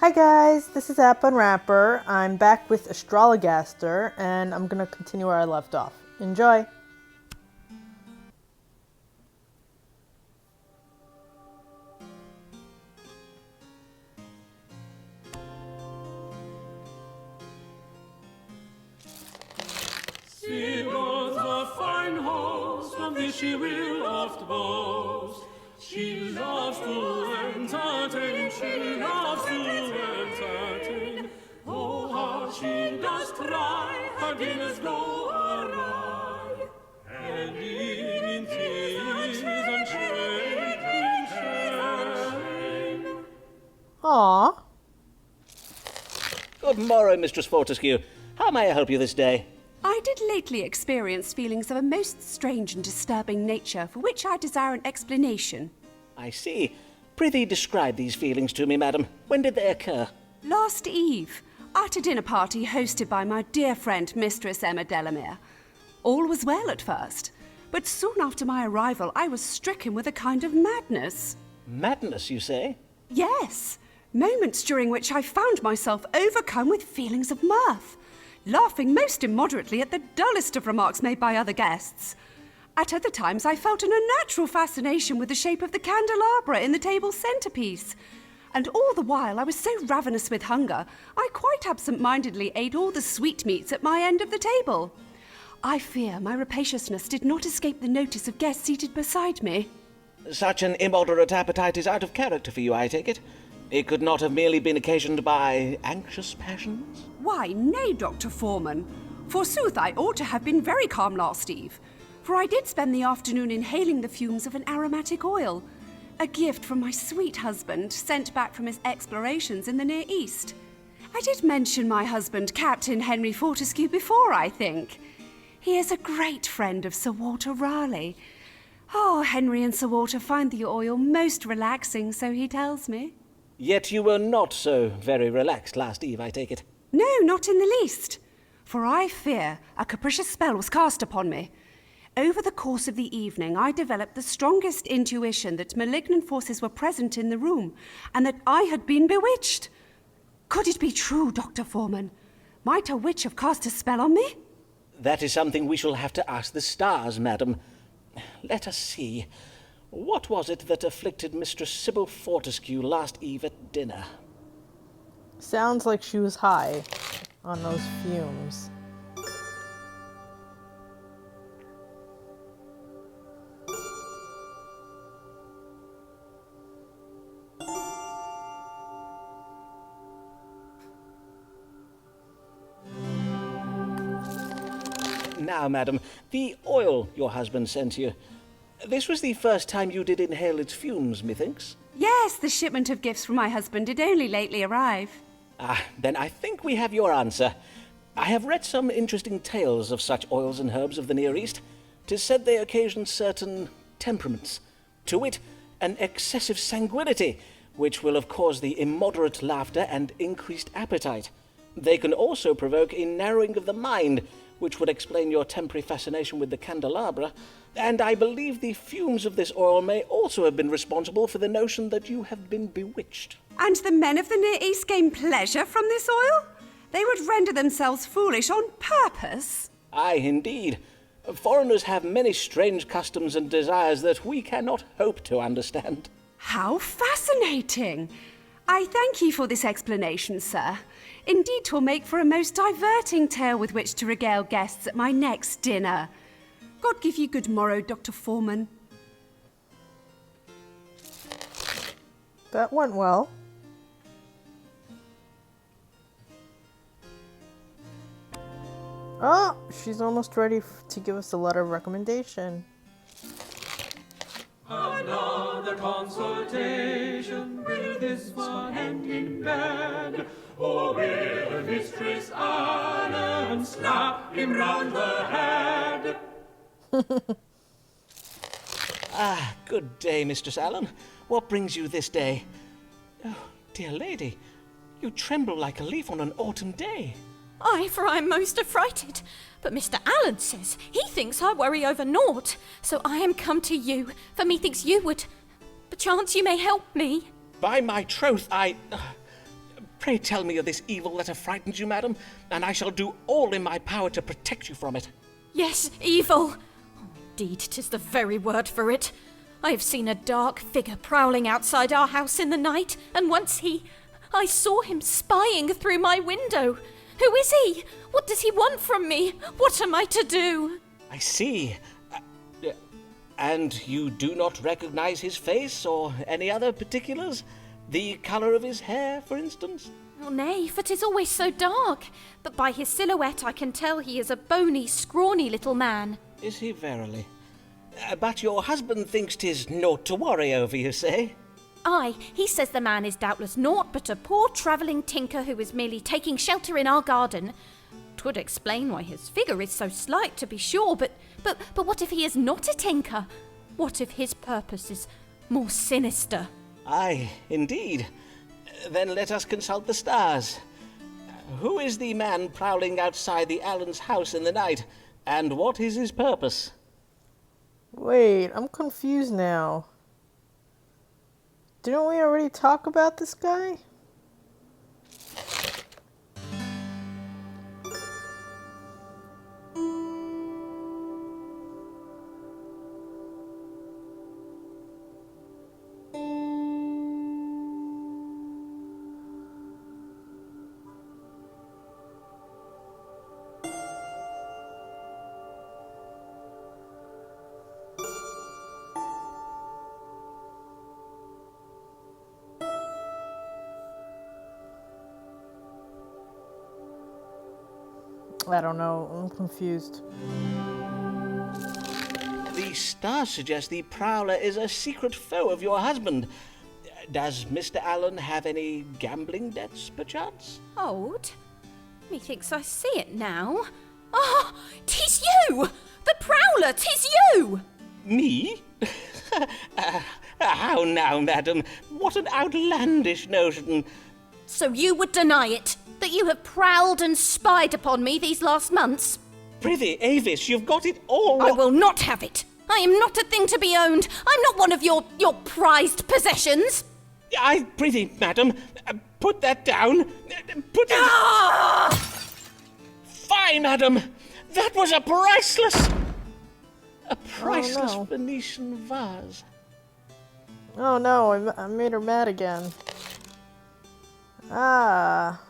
Hi guys, this is App Unwrapper. I'm back with Astrologaster, and I'm gonna continue where I left off. Enjoy! She was a fine host, of this she will oft boast. She loves to entertain, she loves to entertain. Oh, how she does try, her dinners go awry. And in tears and shame. Aww. Good morrow, Mistress Fortescue. How may I help you this day? I did lately experience feelings of a most strange and disturbing nature, for which I desire an explanation. I see. Prithee describe these feelings to me, madam. When did they occur? Last eve, at a dinner party hosted by my dear friend Mistress Emma Delamere. All was well at first, but soon after my arrival I was stricken with a kind of madness. Madness, you say? Yes, moments during which I found myself overcome with feelings of mirth, laughing most immoderately at the dullest of remarks made by other guests. At other times I felt an unnatural fascination with the shape of the candelabra in the table's centrepiece. And all the while I was so ravenous with hunger, I quite absent-mindedly ate all the sweetmeats at my end of the table. I fear my rapaciousness did not escape the notice of guests seated beside me. Such an immoderate appetite is out of character for you, I take it. It could not have merely been occasioned by anxious passions? Why, nay, Dr. Foreman. Forsooth, I ought to have been very calm last eve, for I did spend the afternoon inhaling the fumes of an aromatic oil, a gift from my sweet husband, sent back from his explorations in the Near East. I did mention my husband, Captain Henry Fortescue, before, I think. He is a great friend of Sir Walter Raleigh. Oh, Henry and Sir Walter find the oil most relaxing, so he tells me. Yet you were not so very relaxed last eve, I take it. No, not in the least, for I fear a capricious spell was cast upon me. Over the course of the evening, I developed the strongest intuition that malignant forces were present in the room, and that I had been bewitched. Could it be true, Dr. Foreman? Might a witch have cast a spell on me? That is something we shall have to ask the stars, madam. Let us see. What was it that afflicted Mistress Sybil Fortescue last eve at dinner? Sounds like she was high on those fumes. Now, madam, the oil your husband sent you. This was the first time you did inhale its fumes, methinks. Yes, the shipment of gifts from my husband did only lately arrive. Then I think we have your answer. I have read some interesting tales of such oils and herbs of the Near East. 'Tis said they occasion certain temperaments, to wit, an excessive sanguinity, which will have caused the immoderate laughter and increased appetite. They can also provoke a narrowing of the mind, which would explain your temporary fascination with the candelabra, and I believe the fumes of this oil may also have been responsible for the notion that you have been bewitched. And the men of the Near East gain pleasure from this oil? They would render themselves foolish on purpose? Aye, indeed. Foreigners have many strange customs and desires that we cannot hope to understand. How fascinating! I thank ye for this explanation, sir. Indeed, 'twill make for a most diverting tale with which to regale guests at my next dinner. God give you good morrow, Dr. Foreman. That went well. Oh, she's almost ready to give us a letter of recommendation. Another consultation, will this one end in bed? Or will Mistress Allen slap him round the head? Good day, Mistress Allen. What brings you this day? Oh, dear lady, you tremble like a leaf on an autumn day. Aye, for I am most affrighted. But Mr. Allen says he thinks I worry over naught, so I am come to you, for methinks you would... Perchance you may help me. By my troth, Pray tell me of this evil that have frightened you, madam, and I shall do all in my power to protect you from it. Yes, evil. Oh, indeed, 'tis the very word for it. I have seen a dark figure prowling outside our house in the night, and once I saw him spying through my window. Who is he? What does he want from me? What am I to do? I see. And you do not recognize his face or any other particulars? The colour of his hair, for instance? Oh, nay, for 'tis always so dark. But by his silhouette I can tell he is a bony, scrawny little man. Is he verily? But your husband thinks 'tis naught to worry over, you say? Aye, he says the man is doubtless naught but a poor travelling tinker who is merely taking shelter in our garden. 'Twould explain why his figure is so slight, to be sure, but what if he is not a tinker? What if his purpose is more sinister? Aye, indeed. Then let us consult the stars. Who is the man prowling outside the Allen's house in the night, and what is his purpose? Wait, I'm confused now. Didn't we already talk about this guy? I don't know. I'm confused. The stars suggest the Prowler is a secret foe of your husband. Does Mr. Allen have any gambling debts, perchance? Hold. Methinks I see it now. Ah, 'tis you! The Prowler, 'tis you! Me? How now, madam? What an outlandish notion. So you would deny it? That you have prowled and spied upon me these last months? Prithee, Avis, you've got it all I will not have it. I am not a thing to be owned. I'm not one of your prized possessions. I prithee, madam, put that down. Put it... Ah! Fie, madam! That was a priceless no. Venetian vase. Oh no, I made her mad again. Ah.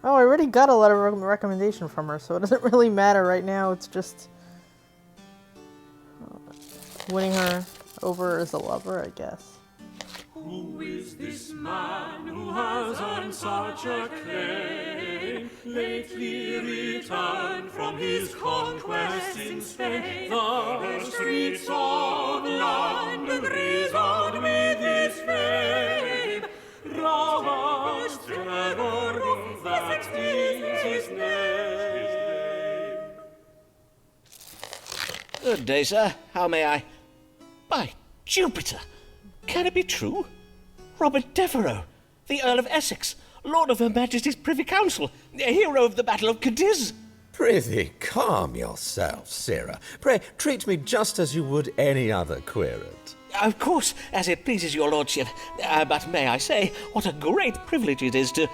Oh, I already got a letter of recommendation from her, so it doesn't really matter right now. It's just winning her over as a lover, I guess. Who is this man who has earned such acclaim? Lately returned from his conquest in Spain. The streets of London resound with his fame. Robust Devereux, that is his name. Good day, sir. How may I... By Jupiter! Can it be true? Robert Devereux, the Earl of Essex, Lord of Her Majesty's Privy Council, a hero of the Battle of Cadiz. Prithee, calm yourself, Sirrah. Pray, treat me just as you would any other querent. Of course, as it pleases your lordship. But may I say, what a great privilege it is to...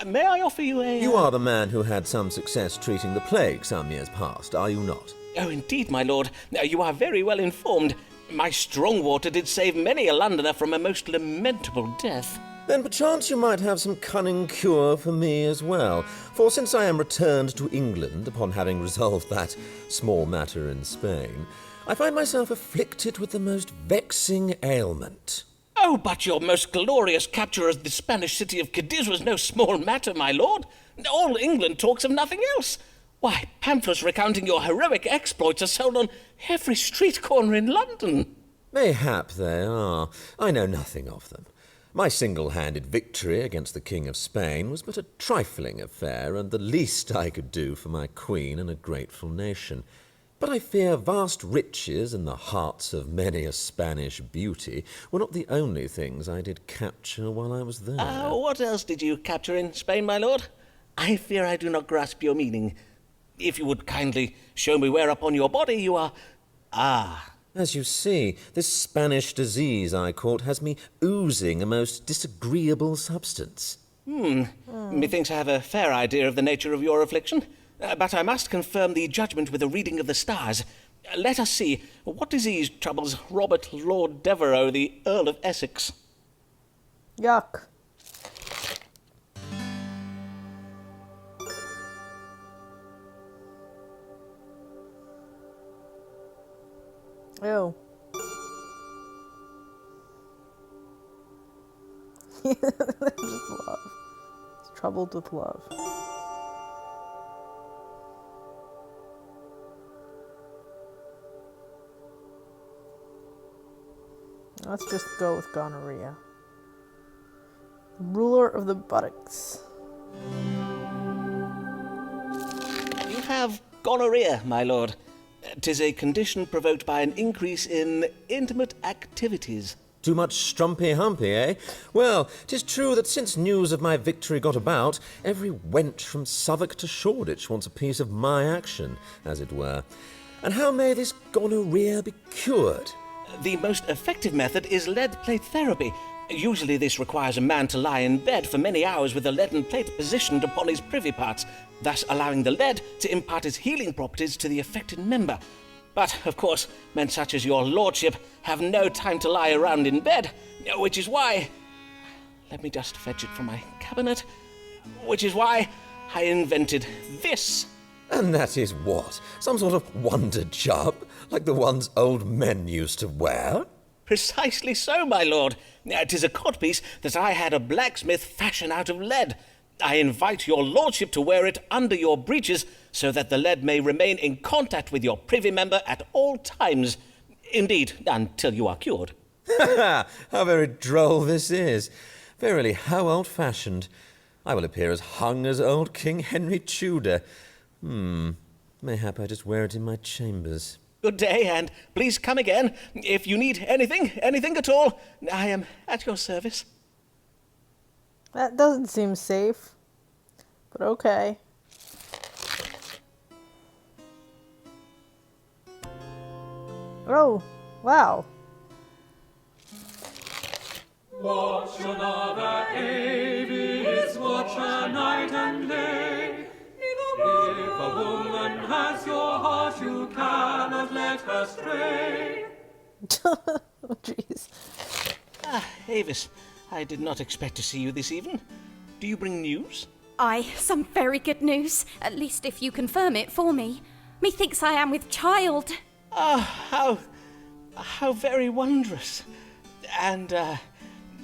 may I offer you a... You are the man who had some success treating the plague some years past, are you not? Oh, indeed, my lord. You are very well informed. My strong water did save many a Londoner from a most lamentable death. Then perchance you might have some cunning cure for me as well, for since I am returned to England upon having resolved that small matter in Spain, I find myself afflicted with the most vexing ailment. Oh, but your most glorious capture of the Spanish city of Cadiz was no small matter, my lord. All England talks of nothing else. Why, pamphlets recounting your heroic exploits are sold on every street corner in London. Mayhap they are. I know nothing of them. My single-handed victory against the King of Spain was but a trifling affair, and the least I could do for my queen and a grateful nation. But I fear vast riches and the hearts of many a Spanish beauty were not the only things I did capture while I was there. What else did you capture in Spain, my lord? I fear I do not grasp your meaning. If you would kindly show me where upon your body you are... As you see, this Spanish disease I caught has me oozing a most disagreeable substance. Methinks I have a fair idea of the nature of your affliction, but I must confirm the judgment with a reading of the stars. Let us see, what disease troubles Robert Lord Devereux, the Earl of Essex? Yuck. Ew. Just love. It's troubled with love. Let's just go with gonorrhea. Ruler of the buttocks. You have gonorrhea, my lord. 'Tis a condition provoked by an increase in intimate activities. Too much strumpy-humpy, eh? Well, 'tis true that since news of my victory got about, every wench from Southwark to Shoreditch wants a piece of my action, as it were. And how may this gonorrhea be cured? The most effective method is lead plate therapy. Usually this requires a man to lie in bed for many hours with a leaden plate positioned upon his privy parts, thus allowing the lead to impart its healing properties to the affected member. But, of course, men such as your lordship have no time to lie around in bed, which is why... Let me just fetch it from my cabinet. Which is why I invented this. And that is what? Some sort of wonder job, like the ones old men used to wear? Precisely so, my lord. 'Tis a codpiece that I had a blacksmith fashion out of lead. I invite your lordship to wear it under your breeches so that the lead may remain in contact with your privy member at all times. Indeed, until you are cured. How very droll this is. Verily, how old-fashioned. I will appear as hung as old King Henry Tudor. Mayhap I just wear it in my chambers. Good day, and please come again. If you need anything at all, I am at your service. That doesn't seem safe, but okay. Oh, wow. Watch another Avis, watch her night and day. If a woman has your heart, you cannot let her stray. Oh, jeez. Avis, I did not expect to see you this evening. Do you bring news? Aye, some very good news, at least if you confirm it for me. Methinks I am with child. How very wondrous. And,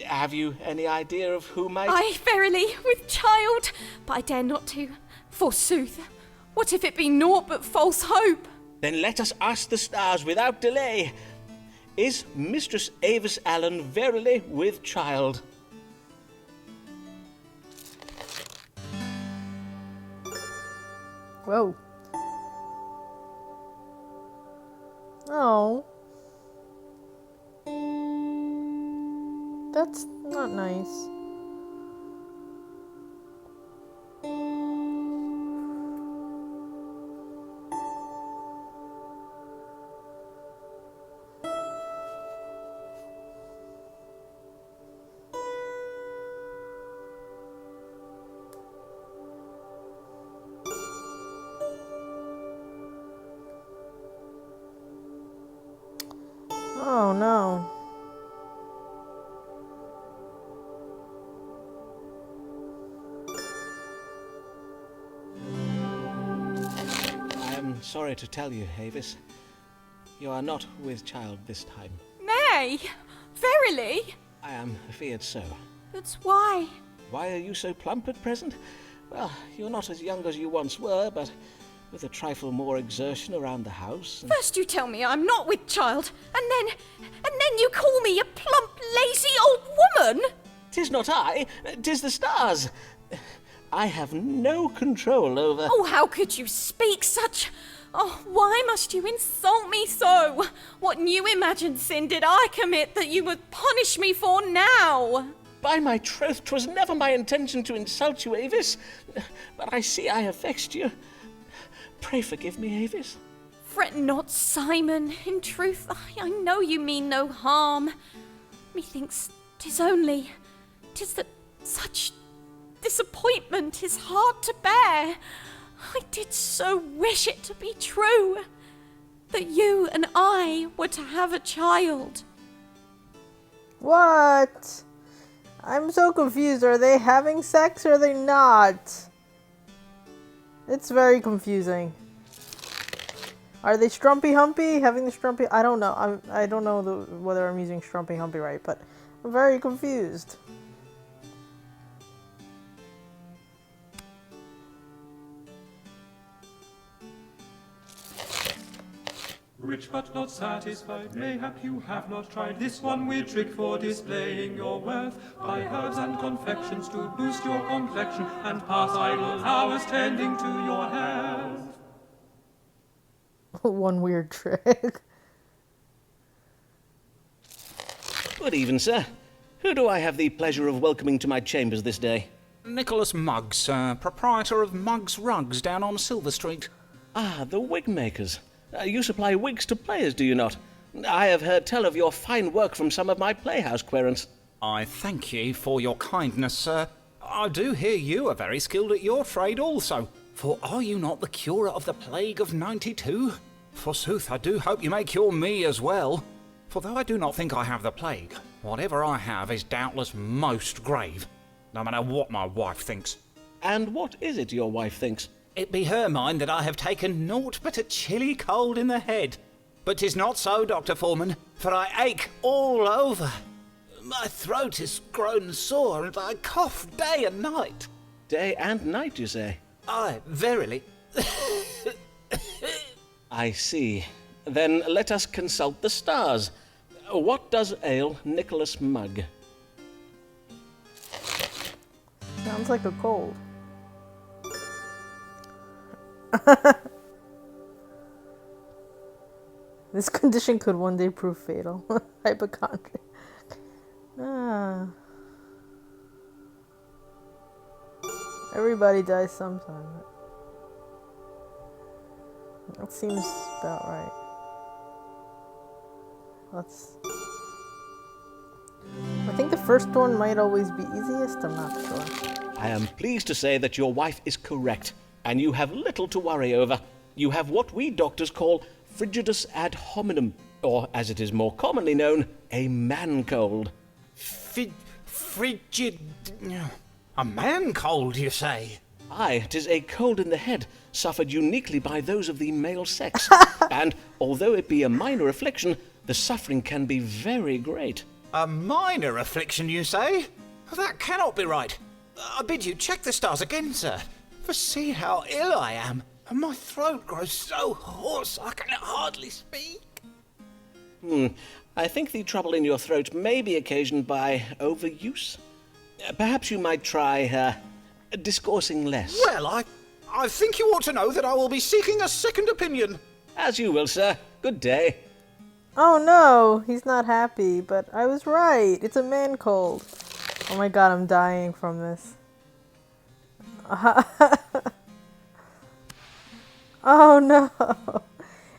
have you any idea of who might... Aye, verily, with child, but I dare not to. Forsooth, what if it be naught but false hope? Then let us ask the stars without delay. Is Mistress Avis Allen verily with child? Whoa. Oh. That's not nice. Oh no. I am sorry to tell you, Avis. You are not with child this time. Nay, verily? I am feared so. That's why. Why are you so plump at present? Well, you're not as young as you once were, but with a trifle more exertion around the house. First you tell me I'm not with child, and then you call me a plump, lazy old woman? 'Tis not I, 'tis the stars. I have no control over... Oh, how could you speak such... Oh, why must you insult me so? What new imagined sin did I commit that you would punish me for now? By my troth, 'twas never my intention to insult you, Avis. But I see I have vexed you. Pray forgive me, Avis. Fret not, Simon. In truth, I know you mean no harm. Methinks 'tis that such disappointment is hard to bear. I did so wish it to be true, that you and I were to have a child. What? I'm so confused. Are they having sex or are they not? It's very confusing. Are they strumpy humpy? Having the strumpy? I don't know. I don't know whether I'm using strumpy humpy right, but I'm very confused. Rich but not satisfied, mayhap you have not tried this one weird trick for displaying your wealth, by herbs and confections to boost your complexion and pass idle hours tending to your health. One weird trick. Good even, sir. Who do I have the pleasure of welcoming to my chambers this day? Nicholas Muggs, proprietor of Muggs Rugs down on Silver Street. Ah, the wig makers. You supply wigs to players, do you not? I have heard tell of your fine work from some of my playhouse querents. I thank ye for your kindness, sir. I do hear you are very skilled at your trade also. For are you not the curer of the plague of '92? Forsooth, I do hope you may cure me as well. For though I do not think I have the plague, whatever I have is doubtless most grave, no matter what my wife thinks. And what is it your wife thinks? It be her mind that I have taken naught but a chilly cold in the head. But 'tis not so, Dr. Foreman, for I ache all over. My throat is grown sore, and I cough day and night. Day and night, you say? Aye, verily. I see. Then let us consult the stars. What does ail Nicholas Mugg? Sounds like a cold. This condition could one day prove fatal. Hypochondria. Everybody dies sometime. That seems about right. I think the first one might always be easiest. I'm not sure. I am pleased to say that your wife is correct, and you have little to worry over. You have what we doctors call frigidus ad hominem, or as it is more commonly known, a man cold. Frigid... A man cold, you say? Aye, 'tis a cold in the head, suffered uniquely by those of the male sex. And although it be a minor affliction, the suffering can be very great. A minor affliction, you say? That cannot be right. I bid you check the stars again, sir. For see how ill I am, and my throat grows so hoarse I can hardly speak. I think the trouble in your throat may be occasioned by overuse. Perhaps you might try, discoursing less. Well, I think you ought to know that I will be seeking a second opinion. As you will, sir. Good day. Oh no, he's not happy, but I was right. It's a man cold. Oh my god, I'm dying from this. Oh no.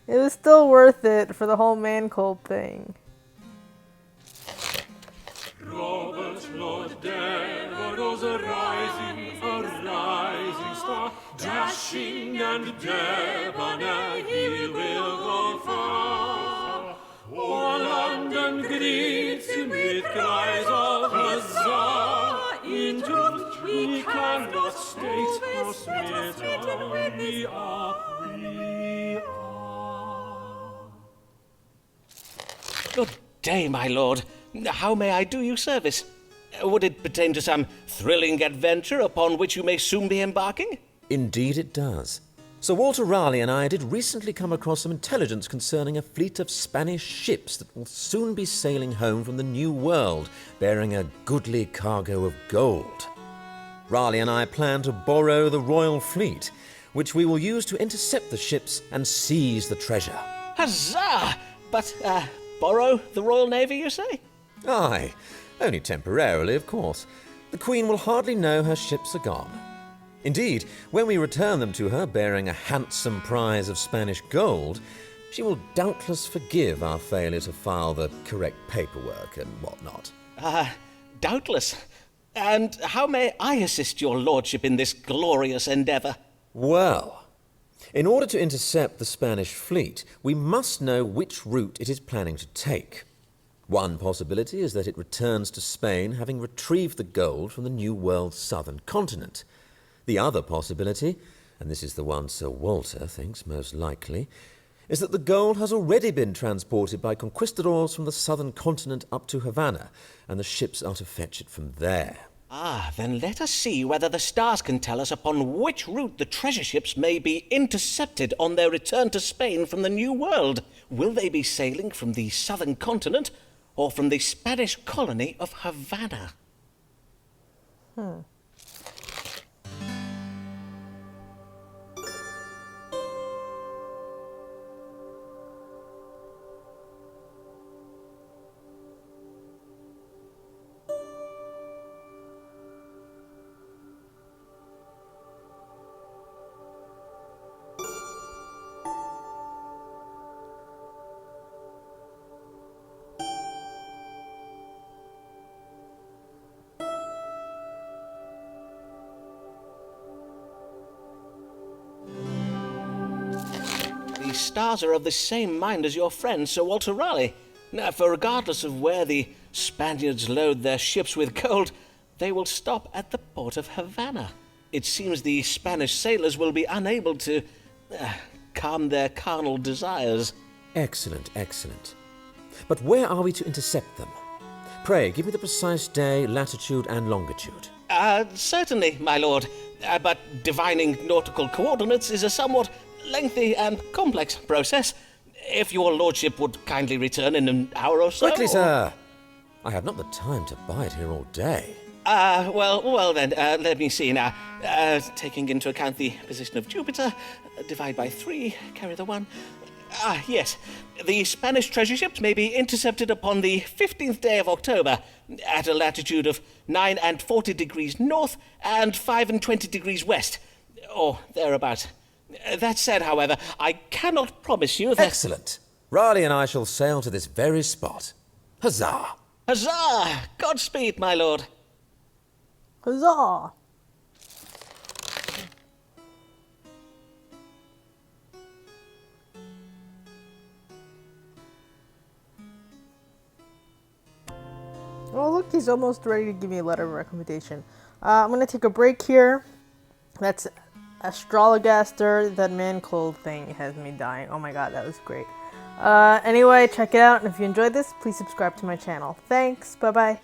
It was still worth it for the whole man cold thing. Robert Lord Devereux, a rising star, dashing and debonair, he will go far. All London greets him with cries of huzzah. In truth, we cannot state how smitten we are. Good day, my lord. How may I do you service? Would it pertain to some thrilling adventure upon which you may soon be embarking? Indeed it does. Sir Walter Raleigh and I did recently come across some intelligence concerning a fleet of Spanish ships that will soon be sailing home from the New World, bearing a goodly cargo of gold. Raleigh and I plan to borrow the royal fleet, which we will use to intercept the ships and seize the treasure. Huzzah! But, borrow the Royal Navy, you say? Aye, only temporarily, of course. The Queen will hardly know her ships are gone. Indeed, when we return them to her bearing a handsome prize of Spanish gold, She will doubtless forgive our failure to file the correct paperwork and whatnot. Doubtless. And how may I assist your lordship in this glorious endeavour? Well, in order to intercept the Spanish fleet, we must know which route it is planning to take. One possibility is that it returns to Spain having retrieved the gold from the New World's southern continent. The other possibility, and this is the one Sir Walter thinks most likely, is that the gold has already been transported by conquistadors from the southern continent up to Havana, and the ships are to fetch it from there. Then let us see whether the stars can tell us upon which route the treasure ships may be intercepted on their return to Spain from the New World. Will they be sailing from the southern continent or from the Spanish colony of Havana? The stars are of the same mind as your friend Sir Walter Raleigh. Now, for regardless of where the Spaniards load their ships with gold, they will stop at the port of Havana. It seems the Spanish sailors will be unable to calm their carnal desires. Excellent, excellent. But where are we to intercept them? Pray, give me the precise day, latitude, and longitude. Certainly, my lord. But divining nautical coordinates is a somewhat lengthy and complex process. If your lordship would kindly return in an hour or so... Quickly, sir! I have not the time to bide here all day. Well then, let me see now. Taking into account the position of Jupiter, divide by 3, carry the 1. Yes. The Spanish treasure ships may be intercepted upon the 15th day of October at a latitude of 9 and 40 degrees north and 5 and 20 degrees west, or thereabouts. That said, however, I cannot promise you that... Excellent. Raleigh and I shall sail to this very spot. Huzzah! Huzzah! Godspeed, my lord. Huzzah! Oh, look, he's almost ready to give me a letter of recommendation. I'm going to take a break here. That's Astrologaster. That man-cold thing has me dying. Oh my god, that was great. Anyway, check it out, and if you enjoyed this, please subscribe to my channel. Thanks, bye-bye.